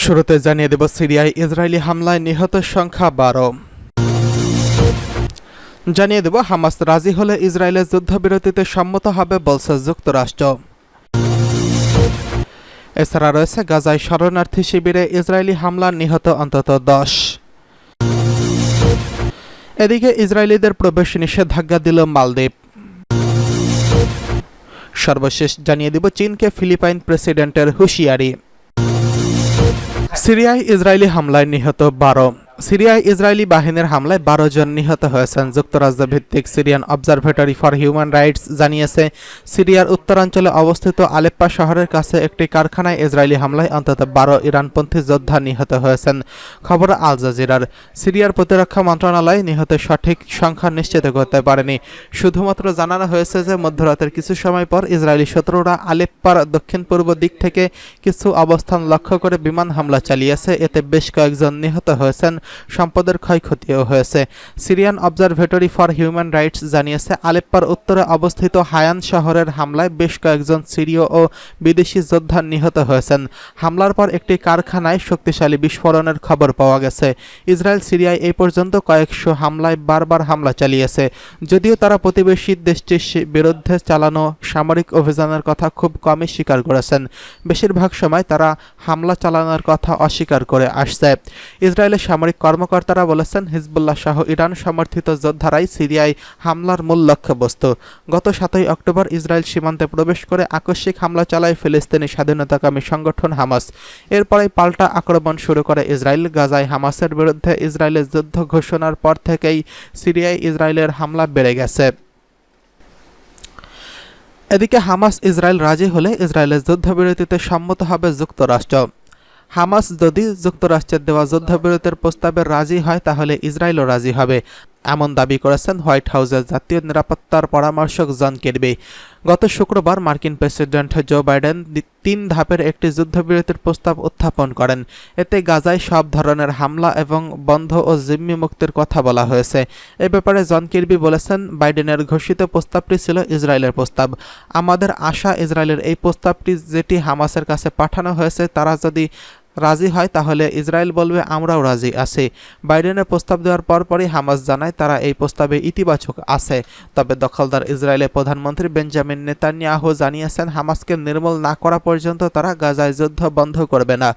শুরুতে জানিয়ে দেব সিরিয়ায় ইসরায়েলি হামলায় নিহতের সংখ্যা 12। জানিয়ে দেব হামাস রাজি হলে ইসরায়েলের যুদ্ধবিরতিতে সম্মত হবে বলছে যুক্তরাষ্ট্র। এছাড়া রয়েছে গাজায় শরণার্থী শিবিরে ইসরায়েলি হামলার নিহত অন্তত 10। এদিকে ইসরায়েলিদের প্রবেশ নিষেধাজ্ঞা দিল মালদ্বীপ। সর্বশেষ জানিয়ে দেব চীনকে ফিলিপাইন প্রেসিডেন্টের হুঁশিয়ারি। সিরিয়ায় ইসরায়েলি হামলায় নিহত 12। সিরিয়ায় ইসরায়েলি বাহিনীর হামলায় 12 জন নিহত হয়েছেন। যুক্তরাজ্য ভিত্তিক Syrian observatory for human rights জানিয়েছে, সিরিয়ার উত্তরাঞ্চলে অবস্থিত আলেপ্পা শহরের কাছে একটি কারখানায় ইসরায়েলি হামলায় অন্তত 12 ইরানপন্থী যোদ্ধা নিহত হয়েছেন। খবর আল জাজিরার। সিরিয়ার প্রতিরক্ষা মন্ত্রণালয় নিহতের সঠিক সংখ্যা নিশ্চিত করতে পারেনি। শুধুমাত্র জানানো হয়েছে যে মধ্যরাতের কিছু সময় পর ইসরায়েলি শত্রুরা আলেপ্পার দক্ষিণ পূর্ব দিক থেকে কিছু অবস্থান লক্ষ্য করে বিমান হামলা চালিয়েছে। এতে বেশ কয়েকজন নিহত হয়েছেন, সম্পদের ক্ষয়ক্ষতিও হয়েছে। Syrian observatory for human rights জানিয়েছে, আলেপ্পার উত্তরে অবস্থিত হায়ান শহরের হামলায় বেশ কয়েকজন সিরীয় ও বিদেশি যোদ্ধা নিহত হয়েছেন। হামলার পর একটি কারখানায় শক্তিশালী বিস্ফোরণের খবর পাওয়া গেছে। ইসরায়েল সিরিয়ায় এই পর্যন্ত কয়েকশো হামলায় বারবার হামলা চালিয়েছে। যদিও তারা প্রতিবেশী দেশটির বিরুদ্ধে চালানো সামরিক অভিযানের কথা খুব কমই স্বীকার করেছেন। বেশিরভাগ সময় তারা হামলা চালানোর কথা অস্বীকার করে আসছে। ইসরায়েলের সামরিক কর্মকর্তারা বলেছেন, হিজবুল্লাহ সহ ইরান সমর্থিত যোদ্ধারাই সিরিয়ায় হামলার মূল লক্ষ্যবস্তু। গত 7 অক্টোবর ইসরায়েল সীমান্তে প্রবেশ করে আকস্মিক হামলা চালায় ফিলিস্তিনি স্বাধীনতাকামী সংগঠন হামাস। এরপরেই পাল্টা আক্রমণ শুরু করে ইসরায়েল। গাজায় হামাসের বিরুদ্ধে ইসরায়েলের যুদ্ধ ঘোষণার পর থেকেই সিরিয়ায় ইসরায়েলের হামলা বেড়ে গেছে। এদিকে হামাস ইসরায়েল রাজি হলে ইসরায়েলের যুদ্ধবিরতিতে সম্মত হবে যুক্তরাষ্ট্র। হামাস যদি যুক্তরাষ্ট্রের দেওয়া যুদ্ধবিরতির প্রস্তাবে রাজি হয় তাহলে ইসরায়েলও রাজি হবে, এমন দাবি করেছেন হোয়াইট হাউসের জাতীয় নিরাপত্তার পরামর্শক জন কির্বি। গত শুক্রবার মার্কিন প্রেসিডেন্ট জো বাইডেন 3 ধাপের একটি যুদ্ধবিরতির প্রস্তাব উত্থাপন করেন। এতে গাজায় সব ধরনের হামলা এবং বন্ধ ও জিম্মি মুক্তির কথা বলা হয়েছে। এ ব্যাপারে জন কির্বি বলেছেন, বাইডেনের ঘোষিত প্রস্তাবটি ছিল ইসরায়েলের প্রস্তাব। আমাদের আশা ইসরায়েলের এই প্রস্তাবটি যেটি হামাসের কাছে পাঠানো হয়েছে তারা যদি রাজি হয় তাহলে ইসরায়েল বলবে আমরাও রাজি আছি। বাইডেনের প্রস্তাব দেওয়ার পরপরই হামাস জানায় তারা এই প্রস্তাবে ইতিবাচক আছে। তবে দখলদার ইসরায়েলের প্রধানমন্ত্রী বেঞ্জামিন নেতানিয়াহু জানিয়েছেন, হামাসকে নির্মূল না করা পর্যন্ত তারা গাজায় যুদ্ধ বন্ধ করবে না।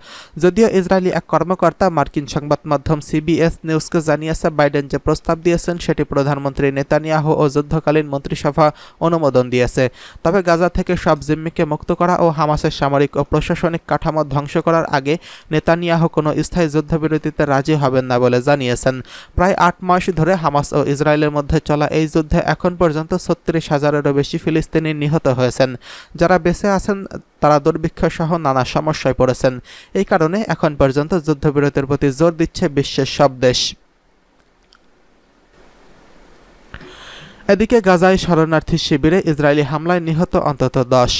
যদিও ইসরায়েলি এক কর্মকর্তা মার্কিন সংবাদ মাধ্যম সিবিএস নিউজকে জানিয়েছে, বাইডেন যে প্রস্তাব দিয়েছেন সেটি প্রধানমন্ত্রী নেতানিয়াহু ও যুদ্ধকালীন মন্ত্রিসভা অনুমোদন দিয়েছে। তবে গাজা থেকে সব জিম্মিকে মুক্ত করা ও হামাসের সামরিক ও প্রশাসনিক কাঠামো ধ্বংস করার আগে নেতানিয়াহু কোনো স্থায়ী যুদ্ধবিরতিতে রাজি হবেন না বলে জানিয়েছেন। প্রায় 8 মাস ধরে হামাস ও ইসরায়েলের মধ্যে চলা এই যুদ্ধে এখন পর্যন্ত 36,000-এরও বেশি ফিলিস্তিনি নিহত হয়েছেন। যারা বেঁচে আছেন তারা দুর্ভিক্ষ সহ নানা সমস্যায় পড়েছেন। এই কারণে এখন পর্যন্ত যুদ্ধবিরতির প্রতি জোর দিচ্ছে বিশ্বের সব দেশ। এদিকে গাজায় শরণার্থী শিবিরে ইসরায়েলি হামলায় নিহত অন্তত 10।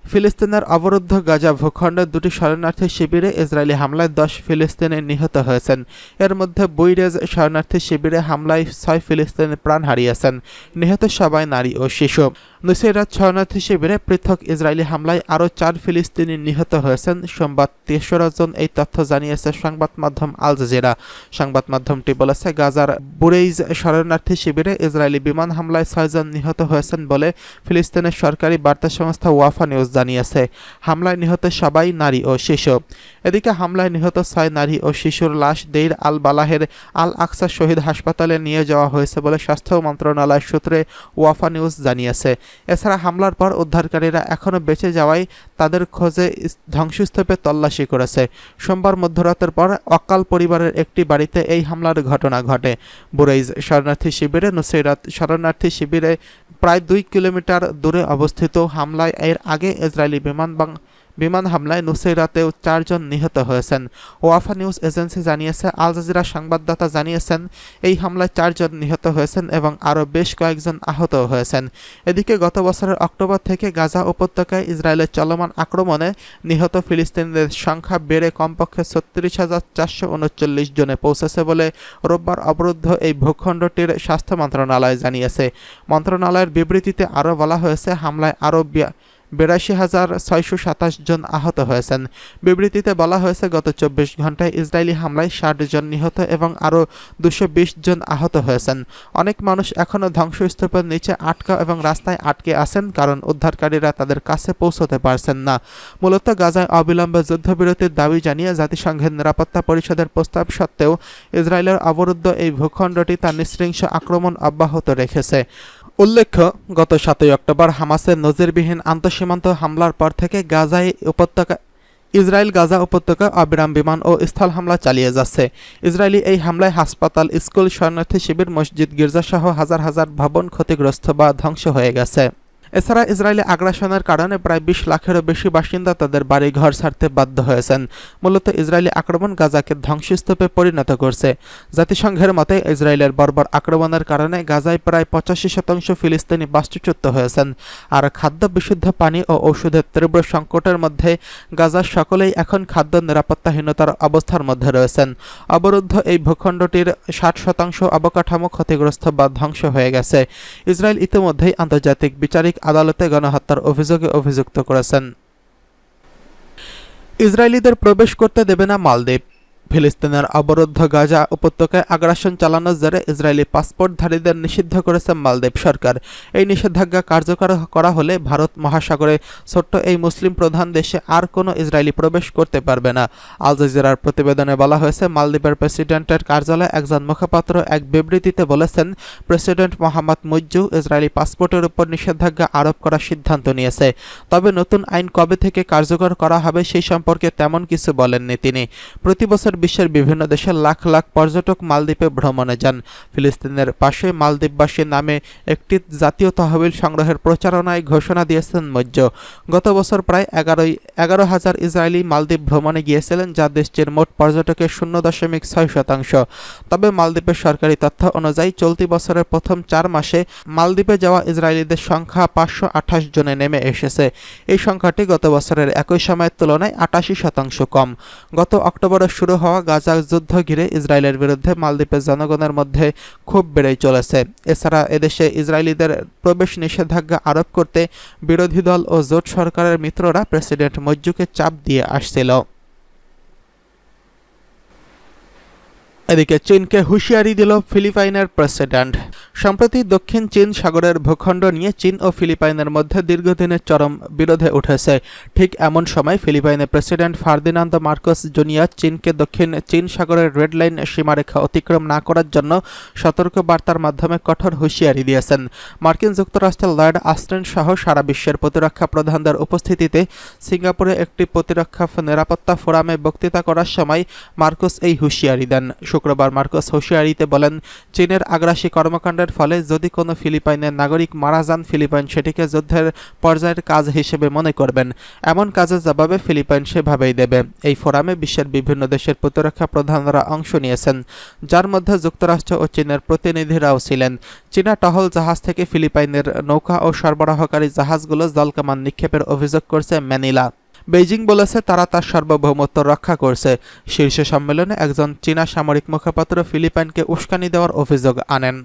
ফিলিস্তিনের অবরুদ্ধ গাজা ভূখণ্ডের 2টি শরণার্থী শিবিরে ইসরায়েলি হামলায় 10 ফিলিস্তিনি নিহত হয়েছেন। এর মধ্যে বুইরেজ শরণার্থী শিবিরে হামলায় 6 ফিলিস্তিনি প্রাণ হারিয়েছেন। নিহত সবাই নারী ও শিশু। নুসেরাত শরণার্থী শিবিরে পৃথক ইসরায়েলি হামলায় আরও 4 ফিলিস্তিনি নিহত হয়েছেন। সোমবার 23 জন এই তথ্য জানিয়েছে সংবাদ মাধ্যম আল জাজিরা। সংবাদ মাধ্যমটি বলেছে, গাজার বুরেইজ শরণার্থী শিবিরে ইসরায়েলি বিমান হামলায় 6 জন নিহত হয়েছেন বলে ফিলিস্তিনের সরকারি বার্তা সংস্থা ওয়াফা নিউজ জানিয়েছে। হামলায় নিহত সবাই নারী ও শিশু। এদিকে হামলায় নিহত 6 নারী ও শিশুর লাশ দেইর আল বালাহের আল আকসা শহীদ হাসপাতালে নিয়ে যাওয়া হয়েছে বলে স্বাস্থ্য মন্ত্রণালয় সূত্রে ওয়াফা নিউজ জানিয়েছে। এছাড়া হামলার পর উদ্ধারকারীরা এখনও বেঁচে যাওয়ায় তাদের খোঁজে ধ্বংসস্তূপে তল্লাশি করেছে। সোমবার মধ্যরাতের পর অকাল পরিবারের একটি বাড়িতে এই হামলার ঘটনা ঘটে। বুরেইজ শরণার্থী শিবিরে নুসেরাত শরণার্থী শিবিরে প্রায় 2 কিলোমিটার দূরে অবস্থিত। হামলায় এর আগে ইসরায়েলি বিমান হামলায় নুসেরাতেও 4 জন নিহত হয়েছেন। ওয়াফা নিউজ এজেন্সি জানিয়েছে, আল জাজিরা সংবাদদাতা জানিয়েছেন, এই হামলায় 4 জন নিহত হয়েছেন এবং আরও বেশ কয়েকজন আহত হয়েছেন। এদিকে গত বছরের অক্টোবর থেকে গাজা উপত্যকায় ইসরায়েলের চলমান আক্রমণে নিহত ফিলিস্তিনিদের সংখ্যা বেড়ে কমপক্ষে 36,439 জনে পৌঁছেছে বলে রোববার অবরুদ্ধ এই ভূখণ্ডটির স্বাস্থ্য মন্ত্রণালয় জানিয়েছে। মন্ত্রণালয়ের বিবৃতিতে আরও বলা হয়েছে, হামলায় আরও ৮২,৬২৭ জন আহত হয়েছেন। বিবৃতিতে বলা হয়েছে, গত ২৪ ঘন্টায় ইসরায়েলি হামলায় ৬০ জন নিহত এবং আরও ২২০ জন আহত হয়েছেন। অনেক মানুষ এখনও ধ্বংসস্তূপের নিচে আটকা এবং রাস্তায় আটকে আছেন, কারণ উদ্ধারকারীরা তাদের কাছে পৌঁছতে পারছেন না। মূলত গাজায় অবিলম্বে যুদ্ধবিরতির দাবি জানিয়ে জাতিসংঘের নিরাপত্তা পরিষদের প্রস্তাব সত্ত্বেও ইসরায়েলের অবরুদ্ধ এই ভূখণ্ডটি তার নৃশংস আক্রমণ অব্যাহত রেখেছে। উল্লেখ্য, গত ৭ অক্টোবর হামাসের নজিরবিহীন আন্তঃসীমান্ত হামলার পর থেকে ইসরায়েল গাজা উপত্যকায় অবিরাম বিমান ও স্থল হামলা চালিয়ে যাচ্ছে। ইসরায়েলি এই হামলায় হাসপাতাল, স্কুল, শরণার্থী শিবির, মসজিদ, গির্জাসহ হাজার হাজার ভবন ক্ষতিগ্রস্ত বা ধ্বংস হয়ে গেছে। এছাড়া ইসরায়েলি আগ্রাসনের কারণে প্রায় ২০ লাখেরও বেশি বাসিন্দা তাদের বাড়ি ঘর ছাড়তে বাধ্য হয়েছেন। মূলত ইসরায়েলি আক্রমণ গাজাকে ধ্বংসস্তূপে পরিণত করছে। জাতিসংঘের মতে ইসরায়েলের বর্বর আক্রমণের কারণে গাজায় প্রায় ৮৫% ফিলিস্তিনি বাস্তুচ্যুত হয়েছেন। আর খাদ্য, বিশুদ্ধ পানি ও ঔষধের তীব্র সংকটের মধ্যে গাজার সকলেই এখন খাদ্য নিরাপত্তাহীনতার অবস্থার মধ্যে রয়েছেন। অবরুদ্ধ এই ভূখণ্ডটির ৬০% অবকাঠামো ক্ষতিগ্রস্ত বা ধ্বংস হয়ে গেছে। ইসরায়েল ইতিমধ্যেই আন্তর্জাতিক বিচারিক আদালতে গণহত্যার অভিযোগে অভিযুক্ত করেছেন। ইসরায়েলিদের প্রবেশ করতে দেবে না মালদ্বীপ। ফিলিস্তিনের অবরুদ্ধ গাজা উপত্যকায় আগ্রাসন চালানোর জেরে ইসরায়েলি পাসপোর্টধারীদের নিষিদ্ধ করেছে মালদ্বীপ সরকার। এই নিষেধাজ্ঞা কার্যকর করা হলে ভারত মহাসাগরে ছোট্ট এই মুসলিম প্রধান দেশে আর কোনো ইসরায়েলি প্রবেশ করতে পারবে না। আল জাজিরার প্রতিবেদনে বলা হয়েছে, মালদ্বীপের প্রেসিডেন্টের কার্যালয়ে একজন মুখপাত্র এক বিবৃতিতে বলেছেন, প্রেসিডেন্ট মোহাম্মদ মুইজ্জু ইসরায়েলি পাসপোর্টের উপর নিষেধাজ্ঞা আরোপ করার সিদ্ধান্ত নিয়েছে। তবে নতুন আইন কবে থেকে কার্যকর করা হবে সেই সম্পর্কে তেমন কিছু বলেননি তিনি। প্রতি বছর বিশ্বের বিভিন্ন দেশের লাখ লাখ পর্যটক মালদ্বীপে ভ্রমণে যান। ফিলিস্তিনের পাশে মালদ্বীপবাসী নামে একটি জাতীয় তহবিল সংগ্রহের প্রচারণায় ঘোষণা দিয়েছেন মুইজ্জু। গত বছর প্রায় ১১,০০০ ইসরায়েলি মালদ্বীপ ভ্রমণে গিয়েছিলেন, যা দেশটির মোট পর্যটকের ০.৬%। তবে মালদ্বীপের সরকারি তথ্য অনুযায়ী চলতি বছরের প্রথম ৪ মাসে মালদ্বীপে যাওয়া ইসরায়েলিদের সংখ্যা ৫২৮ জনে নেমে এসেছে। এই সংখ্যাটি গত বছরের একই সময়ের তুলনায় ৮৮% কম। গত অক্টোবরে শুরু হওয়া গাজা যুদ্ধ ঘিরে ইসরায়েলের বিরুদ্ধে মালদ্বীপের জনগণের মধ্যে ক্ষোভ বেড়েই চলেছে। এছাড়া এদেশে ইসরায়েলিদের প্রবেশ নিষেধাজ্ঞা আরোপ করতে বিরোধী দল ও জোট সরকারের মিত্ররা প্রেসিডেন্ট মুইজ্জুকে চাপ দিয়ে আসছিল। এদিকে চীনকে হুঁশিয়ারি দিল ফিলিপাইনের প্রেসিডেন্ট। সম্প্রতি দক্ষিণ চীন সাগরের ভূখণ্ড নিয়ে চীন ও ফিলিপাইনের মধ্যে দীর্ঘদিনের চরম বিরোধে উঠেছে। ঠিক এমন সময় ফিলিপাইনের প্রেসিডেন্ট ফার্দিনান্দো মার্কোস জুনিয়র চীনকে দক্ষিণ চীন সাগরের রেড লাইন সীমারেখা অতিক্রম না করার জন্য সতর্ক বার্তার মাধ্যমে কঠোর হুঁশিয়ারি দিয়েছেন। মার্কিন যুক্তরাষ্ট্রের লর্ড অস্টিন সহ সারা বিশ্বের প্রতিরক্ষা প্রধানদের উপস্থিতিতে সিঙ্গাপুরে একটি প্রতিরক্ষা নিরাপত্তা ফোরামে বক্তৃতা করার সময় মার্কোস এই হুঁশিয়ারি দেন। শুক্রবার মার্কোস হুঁশিয়ারিতে বলেন, চীনের আগ্রাসী কর্মকাণ্ডের ফলে যদি কোনো ফিলিপাইনের নাগরিক মারা যান, ফিলিপাইন সেটিকে যুদ্ধের পর্যায়ের কাজ হিসেবে মনে করবেন। এমন কাজের জবাবে ফিলিপাইন সেভাবেই দেবে। এই ফোরামে বিশ্বের বিভিন্ন দেশের প্রতিরক্ষা প্রধানরা অংশ নিয়েছেন, যার মধ্যে যুক্তরাষ্ট্র ও চীনের প্রতিনিধিরাও ছিলেন। চীনা টহল জাহাজ থেকে ফিলিপাইনের নৌকা ও সরবরাহকারী জাহাজগুলো জলকামান নিক্ষেপের অভিযোগ করছে ম্যানিলা। বেইজিং বলেছে তারা তার সার্বভৌমত্ব রক্ষা করছে। শীর্ষ সম্মেলনে একজন চীনা সামরিক মুখপাত্র ফিলিপাইনকে উস্কানি দেওয়ার অভিযোগ আনেন।